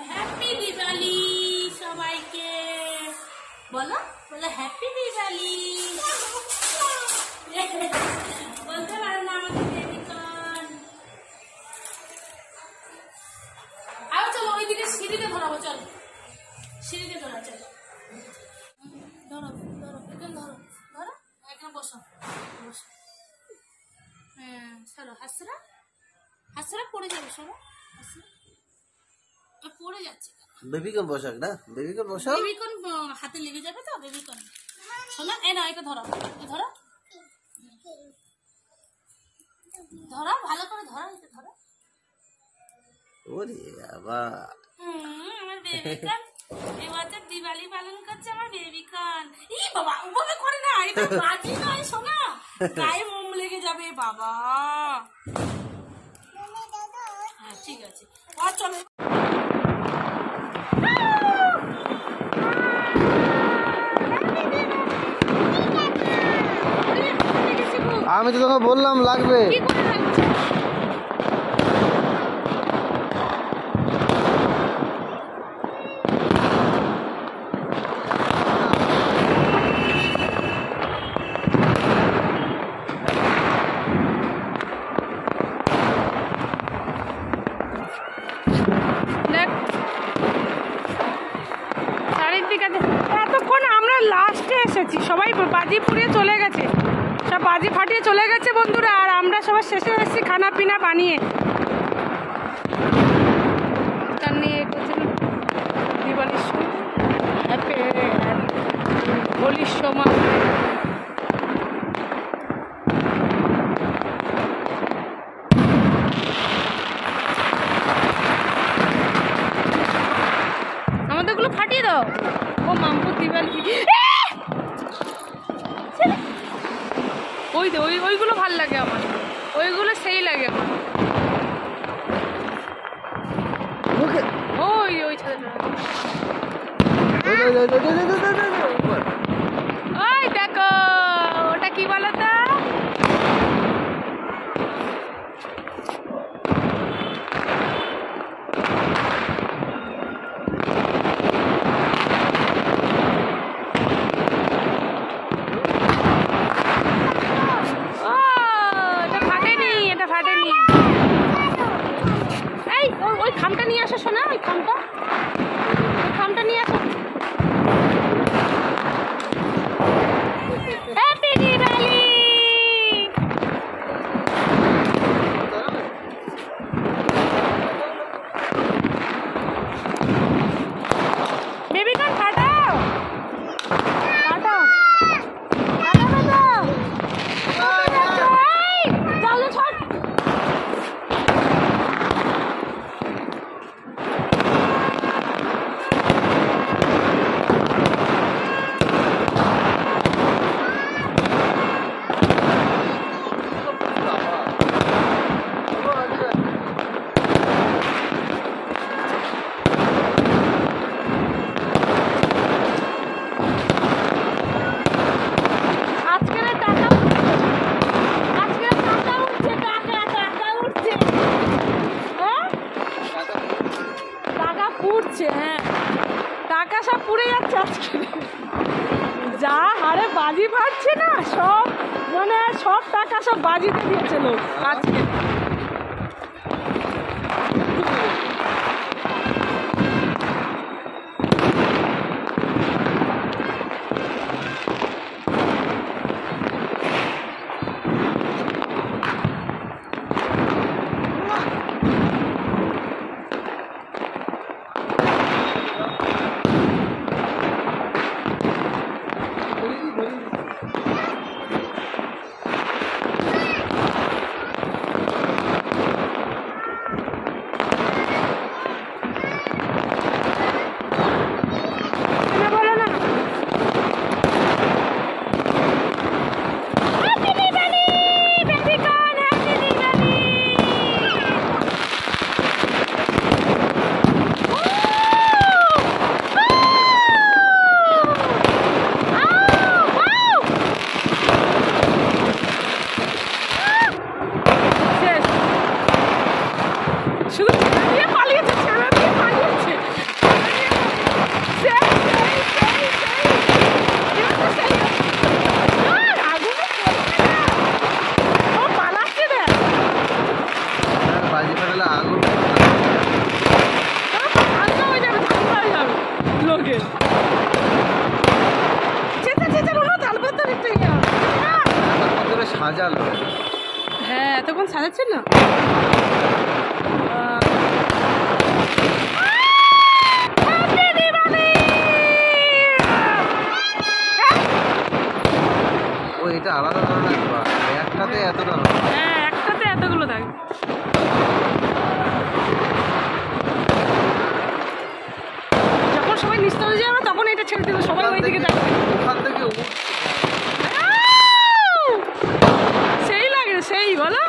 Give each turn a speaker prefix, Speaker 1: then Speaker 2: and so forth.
Speaker 1: Happy Diwali সবাইকে বলো, বলো হ্যাপি দিওয়ালি। বলতে পারো না আমাদের বেবিকন। আরো চলো ওইদিকে সিঁড়িতে ধরাবো, চলো সিঁড়িতে ধরা, চলো ধরো ধরো একদম ধরো ধরো একদম বসো বসো। হ্যাঁ চলো হাসরা হাসরা পড়ে যাবে, সরো হাসরা পড়ে যাচ্ছে।
Speaker 2: বেবিকন বসাক না, বেবিকন বসাও।
Speaker 1: বেবিকন হাতে লেগে যাবে তো, বেবিকন শোনা। এ না এটা ধরো, ধরো ধরো ভালো করে ধরো, এটা ধরো।
Speaker 2: ওরে বাবা
Speaker 1: আমার বেবিকন এবছর দিওয়ালি পালন করছে আমার বেবিকন। ই বাবা ওভাবে করে না, এটা বাজি নয় শোনা, গায়ে মোম লেগে যাবে বাবা। হ্যাঁ ঠিক আছে, আর চলো।
Speaker 2: আমি তো তোকে বললাম লাগবে।
Speaker 3: এতক্ষণ আমরা লাস্টে এসেছি, সবাই বাজি পুড়িয়ে চলে গেছে, সব বাজি ফাটিয়ে চলে গেছে বন্ধুরা, আর আমরা সবাই শেষে এসেছি খানা পিনা বানিয়ে। তার নিয়ে দিওয়ালির হোলির সময় আমাদেরগুলো ফাটিয়ে দাও। ও মামপুর দিওয়ালি ওইগুলো ভাল লাগে আমার, ওইগুলো সেই লাগে আমার। ওই ছেলেটা ওই দেখো, ওটা কি বলো তো? ওই খামটা নিয়ে আসো শোনা, ওই খামটা নিয়ে আসো। হ্যাপি দিওয়ালি। বেবিকন ফাটাও ফাটাও ফাটাও ফাটাও। চালু ছাড়। হ্যাঁ টাকা সব পুড়ে যাচ্ছে আজকে, যা হারে বাজি ফাটছে না, সব মানে সব টাকা সব বাজিতে দিয়েছে লোক আজকে। হ্যাঁ এতক্ষণ সাজাচ্ছিল না।
Speaker 2: ও এটা আলাদা ধরনের বাস, একটাতে এতটা না।
Speaker 3: হ্যাঁ একটাতে এতগুলো থাকে। যখন সবাই নিস্ত হয়ে যাবে তখন এটা ছেড়ে দেবে, সবাই ওই দিকে থাকবে।
Speaker 2: ওখান থেকে
Speaker 3: সেই লাগে সেই বলো।